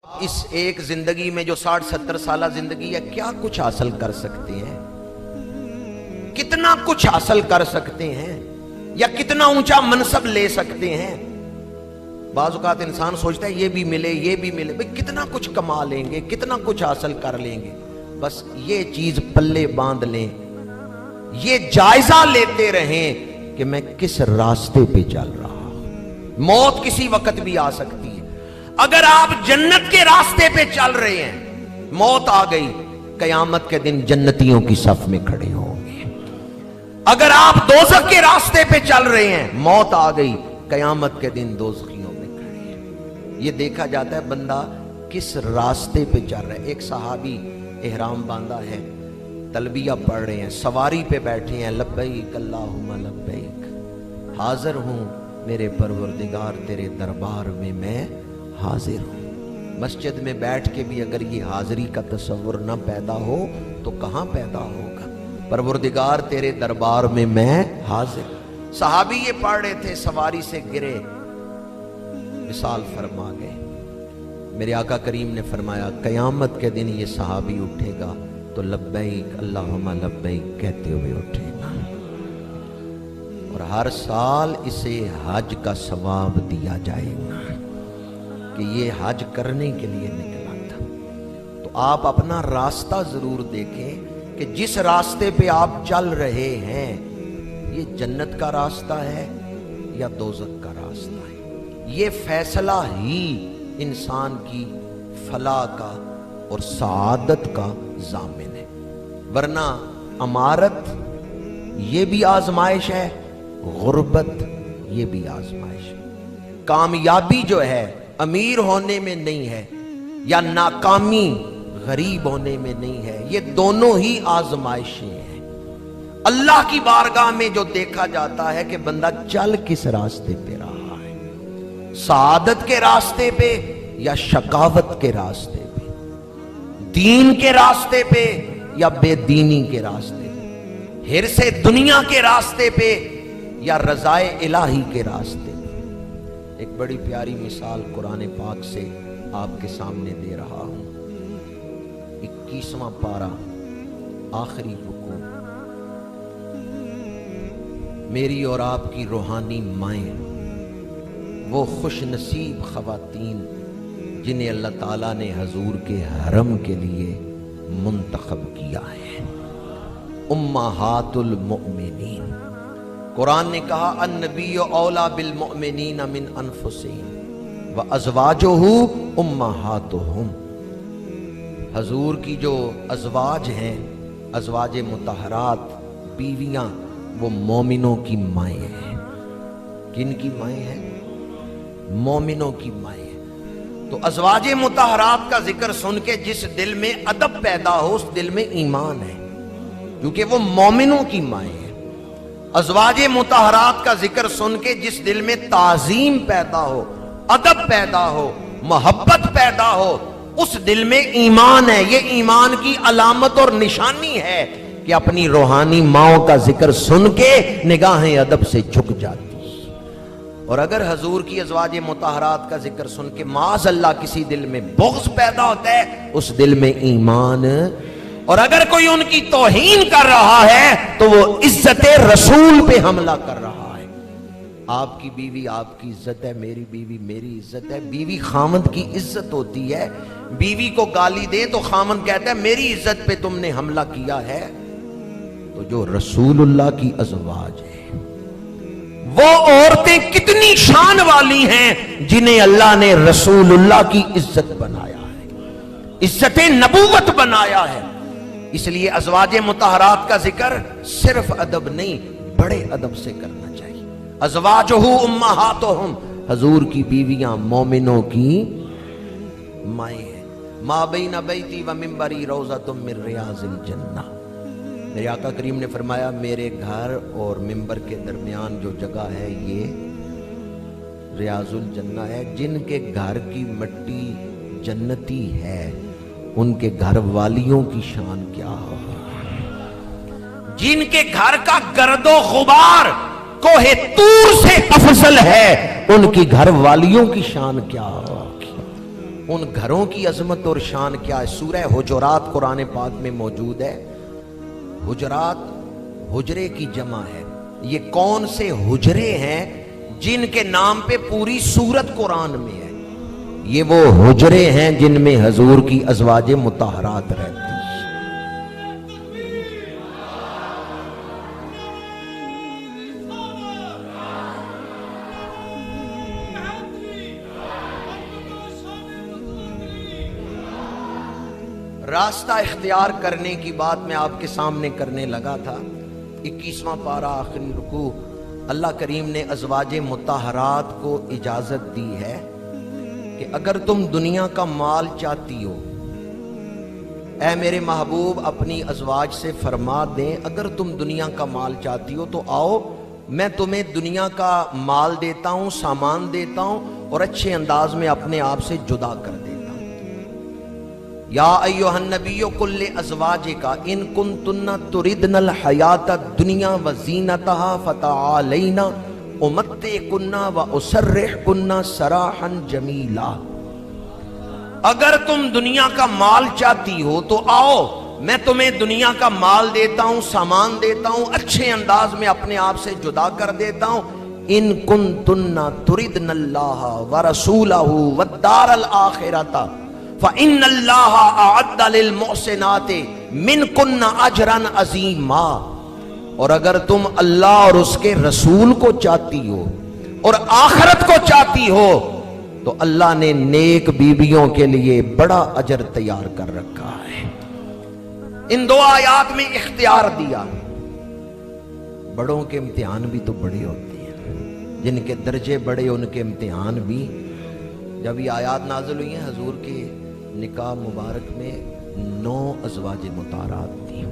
اس ایک زندگی میں جو 60-70 سالہ زندگی ہے کیا کچھ حاصل کر سکتے ہیں؟ کتنا کچھ حاصل کر سکتے ہیں یا کتنا اونچا منصب لے سکتے ہیں؟ بعض اوقات انسان سوچتا ہے یہ بھی ملے یہ بھی ملے، بھئی کتنا کچھ کما لیں گے، کتنا کچھ حاصل کر لیں گے۔ بس یہ چیز پلے باندھ لیں، یہ جائزہ لیتے رہیں کہ میں کس راستے پہ چل رہا ہوں۔ موت کسی وقت بھی آ سکتی ہے۔ اگر آپ جنت کے راستے پہ چل رہے ہیں، موت آ گئی، قیامت کے دن جنتیوں کی صف میں کھڑے ہوں گے۔ اگر آپ دوزخ کے راستے پہ چل رہے ہیں، موت آ گئی، قیامت کے دن دوزخیوں میں کھڑے ہیں۔ یہ دیکھا جاتا ہے بندہ کس راستے پہ چل رہا ہے۔ ایک صحابی احرام باندھا ہے، تلبیہ پڑھ رہے ہیں، سواری پہ بیٹھے ہیں، لبیک اللہم لبیک، حاضر ہوں میرے پروردگار تیرے دربار میں میں حاضر ہوں۔ مسجد میں بیٹھ کے بھی اگر یہ حاضری کا تصور نہ پیدا ہو تو کہاں پیدا ہوگا؟ پروردگار تیرے دربار میں میں حاضر۔ صحابی یہ پڑھ رہے تھے، سواری سے گرے، وصال فرما گئے۔ میرے آقا کریم نے فرمایا قیامت کے دن یہ صحابی اٹھے گا تو لبیک اللہم لبیک کہتے ہوئے اٹھے گا، اور ہر سال اسے حج کا ثواب دیا جائے گا کہ یہ حج کرنے کے لیے نکلا تھا۔ تو آپ اپنا راستہ ضرور دیکھیں کہ جس راستے پہ آپ چل رہے ہیں یہ جنت کا راستہ ہے یا دوزخ کا راستہ ہے۔ یہ فیصلہ ہی انسان کی فلاح کا اور سعادت کا ضامن ہے، ورنہ امارت یہ بھی آزمائش ہے، غربت یہ بھی آزمائش ہے۔ کامیابی جو ہے امیر ہونے میں نہیں ہے، یا ناکامی غریب ہونے میں نہیں ہے، یہ دونوں ہی آزمائشیں ہیں۔ اللہ کی بارگاہ میں جو دیکھا جاتا ہے کہ بندہ چل کس راستے پہ رہا ہے، سعادت کے راستے پہ یا شقاوت کے راستے پہ، دین کے راستے پہ یا بے دینی کے راستے پہ، حرص دنیا کے راستے پہ یا رضائے الہی کے راستے پہ۔ ایک بڑی پیاری مثال قرآن پاک سے آپ کے سامنے دے رہا ہوں۔ 21واں پارہ، آخری رکوع۔ میری اور آپ کی روحانی مائیں، وہ خوش نصیب خواتین جنہیں اللہ تعالیٰ نے حضور کے حرم کے لیے منتخب کیا ہے، امہات المؤمنین۔ قرآن نے کہا النبی اولا بالمؤمنین من انفسہم وازواجہ امہاتہم۔ حضور کی جو ازواج ہیں، ازواج مطہرات، بیویاں، وہ مومنوں کی مائیں ہیں۔ کن کی مائیں ہیں؟ مومنوں کی مائیں ہیں۔ تو ازواج مطہرات کا ذکر سن کے جس دل میں ادب پیدا ہو اس دل میں ایمان ہے، کیونکہ وہ مومنوں کی مائیں ہیں۔ ازواج مطہرات کا ذکر سن کے جس دل میں تعظیم پیدا ہو، ادب پیدا ہو، محبت پیدا ہو، اس دل میں ایمان ہے۔ یہ ایمان کی علامت اور نشانی ہے کہ اپنی روحانی ماؤں کا ذکر سن کے نگاہیں ادب سے جھک جاتی۔ اور اگر حضور کی ازواج مطہرات کا ذکر سن کے معاذ اللہ کسی دل میں بغض پیدا ہوتا ہے، اس دل میں ایمان، اور اگر کوئی ان کی توہین کر رہا ہے تو وہ عزت رسول پہ حملہ کر رہا ہے۔ آپ کی بیوی آپ کی عزت ہے، میری بیوی میری عزت ہے۔ بیوی خامند کی عزت ہوتی ہے۔ بیوی کو گالی دے تو خامند کہتا ہے میری عزت پہ تم نے حملہ کیا ہے۔ تو جو رسول اللہ کی ازواج ہیں، وہ عورتیں کتنی شان والی ہیں جنہیں اللہ نے رسول اللہ کی عزت بنایا ہے، عزت نبوت بنایا ہے۔ اس لیے ازواج مطہرات کا ذکر صرف ادب نہیں، بڑے ادب سے کرنا چاہیے۔ ازواجہ امہاتہم، حضور کی بیویاں مومنوں کی مائیں ہیں۔ ما بین بیتی و منبری روضۃ من ریاض الجنہ۔ میرے آقا کریم نے فرمایا میرے گھر اور منبر کے درمیان جو جگہ ہے یہ ریاض الجنہ ہے۔ جن کے گھر کی مٹی جنتی ہے ان کے گھر والیوں کی شان کیا ہو، جن کے گھر کا گرد و غبار کوہ طور سے افضل ہے ان کی گھر والیوں کی شان کیا ہو۔ ان گھروں کی عظمت اور شان کیا ہے؟ سورہ حجرات قرآن پاک میں موجود ہے. حجرات حجرے کی جمع ہے. یہ کون سے حجرے ہیں جن کے نام پہ پوری سورت قرآن میں ہے؟ یہ وہ حجرے ہیں جن میں حضور کی ازواج مطہرات رہتی ہیں. راستہ اختیار کرنے کی بات میں آپ کے سامنے کرنے لگا تھا. 21واں پارہ آخری رکوع. اللہ کریم نے ازواج مطہرات کو اجازت دی ہے کہ اگر تم دنیا کا مال چاہتی ہو، اے میرے محبوب اپنی ازواج سے فرما دیں اگر تم دنیا کا مال چاہتی ہو تو آؤ، میں تمہیں دنیا کا مال دیتا ہوں، سامان دیتا ہوں اور اچھے انداز میں اپنے آپ سے جدا کر دیتا ہوں. یا ایھا النبی قل لازواجک ان کنتن تردن الحیات الدنیا وزینتها فتعالین امتعکن واسرحکن سراحا جمیلا. اگر تم دنیا کا مال چاہتی ہو تو آؤ، میں تمہیں دنیا کا مال دیتا ہوں، سامان دیتا ہوں، اچھے انداز میں اپنے آپ سے جدا کر دیتا ہوں. ان کنتن تردن اللہ ورسولہ والدار الآخرۃ فَإِنَّ اللَّهَ أَعَدَّ لِلْمُحْسِنَاتِ مِنْكُنَّ أَجْرًا عَظِيمًا. اور اگر تم اللہ اور اس کے رسول کو چاہتی ہو اور آخرت کو چاہتی ہو تو اللہ نے نیک بیویوں کے لیے بڑا اجر تیار کر رکھا ہے. ان دو آیات میں اختیار دیا. بڑوں کے امتحان بھی تو بڑے ہوتے ہیں، جن کے درجے بڑے ان کے امتحان بھی. جب یہ آیات نازل ہوئی ہیں حضور کے نکاح مبارک میں 9 ازواج مطہرات تھیں.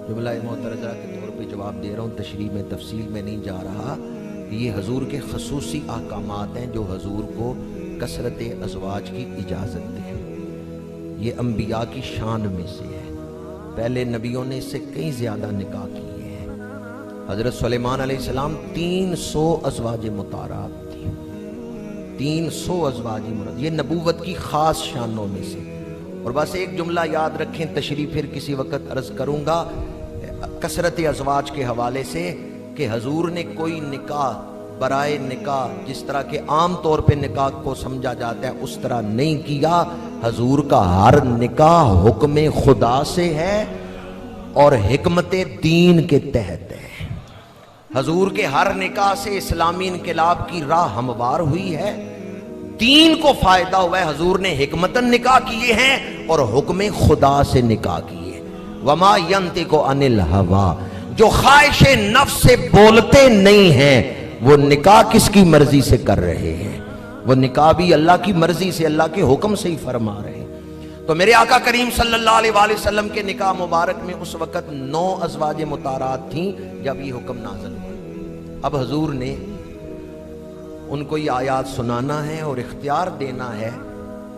جملہ معترضہ کے طور پہ جواب دے رہا ہوں، تشریح میں تفصیل میں نہیں جا رہا. یہ حضور کے خصوصی احکامات ہیں جو حضور کو کثرت ازواج کی اجازت دے. یہ انبیاء کی شان میں سے ہے. پہلے نبیوں نے اس سے کئی زیادہ نکاح کیے ہیں. حضرت سلیمان علیہ السلام 300 ازواج مطہرات، 300 ازواج مراد. یہ نبوت کی خاص شانوں میں سے. اور بس ایک جملہ یاد رکھیں، تشریح پھر کسی وقت عرض کروں گا کثرت ازواج کے حوالے سے، کہ حضور نے کوئی نکاح برائے نکاح جس طرح کے عام طور پہ نکاح کو سمجھا جاتا ہے اس طرح نہیں کیا. حضور کا ہر نکاح حکم خدا سے ہے اور حکمت دین کے تحت ہے. حضور کے ہر نکاح سے اسلامی انقلاب کی راہ ہموار ہوئی ہے. دین کو فائدہ ہوا ہے. حضور نے حکمتاً نکاح کیے ہیں اور حکم خدا سے نکاح کیے. وما ینطق عن الہوا، جو خواہش نفس سے بولتے نہیں ہیں وہ نکاح کس کی مرضی سے کر رہے ہیں؟ وہ نکاح بھی اللہ کی مرضی سے، اللہ کے حکم سے ہی فرما رہے ہیں. تو میرے آقا کریم صلی اللہ علیہ وآلہ وسلم کے نکاح مبارک میں اس وقت 9 ازواج مطہرات تھیں جب یہ حکم نازل ہوا. اب حضور نے ان کو یہ آیات سنانا ہے اور اختیار دینا ہے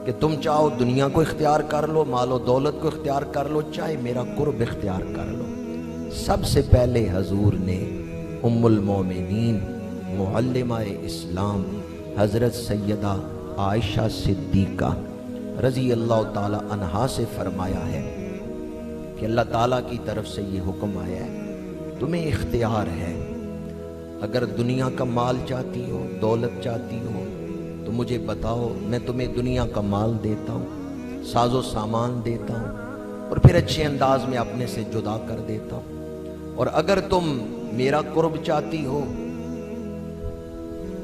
کہ تم چاہو دنیا کو اختیار کر لو، مال و دولت کو اختیار کر لو، چاہے میرا قرب اختیار کر لو. سب سے پہلے حضور نے ام المومنین معلمہ اسلام حضرت سیدہ عائشہ صدیقہ رضی اللہ تعالی عنہا سے فرمایا ہے کہ اللہ تعالیٰ کی طرف سے یہ حکم آیا ہے، تمہیں اختیار ہے، اگر دنیا کا مال چاہتی ہو، دولت چاہتی ہو تو مجھے بتاؤ، میں تمہیں دنیا کا مال دیتا ہوں، ساز و سامان دیتا ہوں اور پھر اچھے انداز میں اپنے سے جدا کر دیتا ہوں. اور اگر تم میرا قرب چاہتی ہو،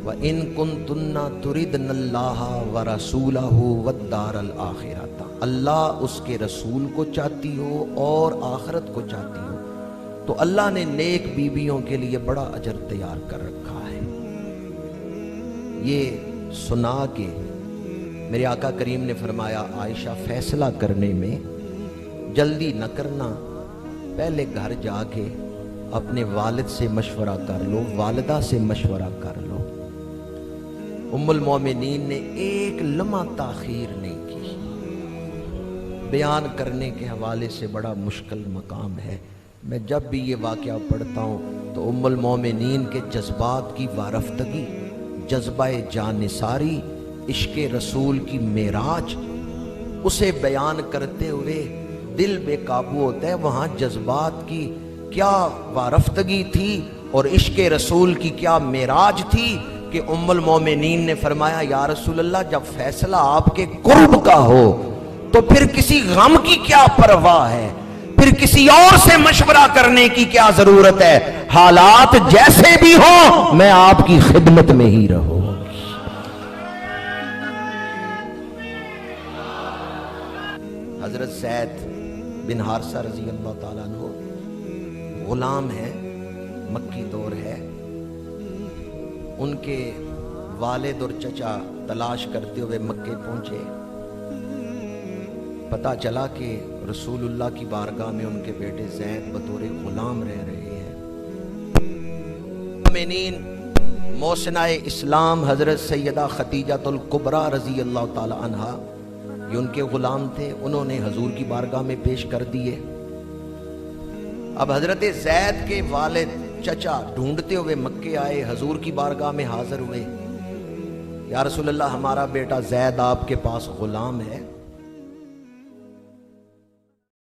وَإِن كُنتُنَّ تُرِدْنَ اللَّهَ وَرَسُولَهُ وَالدَّارَ الْآخِرَةَ، اللہ اس کے رسول کو چاہتی ہو اور آخرت کو چاہتی ہو تو اللہ نے نیک بیویوں کے لیے بڑا اجر تیار کر رکھا ہے. یہ سنا کے میرے آقا کریم نے فرمایا عائشہ فیصلہ کرنے میں جلدی نہ کرنا، پہلے گھر جا کے اپنے والد سے مشورہ کر لو، والدہ سے مشورہ کر لو. ام المومنین نے ایک لمحہ تاخیر نہیں کی. بیان کرنے کے حوالے سے بڑا مشکل مقام ہے. میں جب بھی یہ واقعہ پڑھتا ہوں تو ام المومنین کے جذبات کی وارفتگی، جذبہ جانثاری، عشق رسول کی معراج، اسے بیان کرتے ہوئے دل بے قابو ہوتا ہے۔ وہاں جذبات کی کیا وارفتگی تھی اور عشق رسول کی کیا معراج تھی کہ ام المومنین نے فرمایا یا رسول اللہ جب فیصلہ آپ کے قرب کا ہو تو پھر کسی غم کی کیا پرواہ ہے، پھر کسی اور سے مشورہ کرنے کی کیا ضرورت ہے، حالات جیسے بھی ہوں میں آپ کی خدمت میں ہی رہوں۔ حضرت زید بن حارثہ رضی اللہ تعالیٰ عنہ غلام ہیں، مکی دور ہے، ان کے والد اور چچا تلاش کرتے ہوئے مکے پہنچے، پتہ چلا کہ رسول اللہ کی بارگاہ میں ان کے بیٹے زید بطور غلام رہ رہے ہیں۔ مومنین محسنہ اسلام حضرت سیدہ خدیجہ الکبریٰ رضی اللہ تعالی عنہا یہ ان کے غلام تھے، انہوں نے حضور کی بارگاہ میں پیش کر دیے۔ اب حضرت زید کے والد چچا ڈھونڈتے ہوئے مکے آئے، حضور کی بارگاہ میں حاضر ہوئے، یا رسول اللہ ہمارا بیٹا زید آپ کے پاس غلام ہے،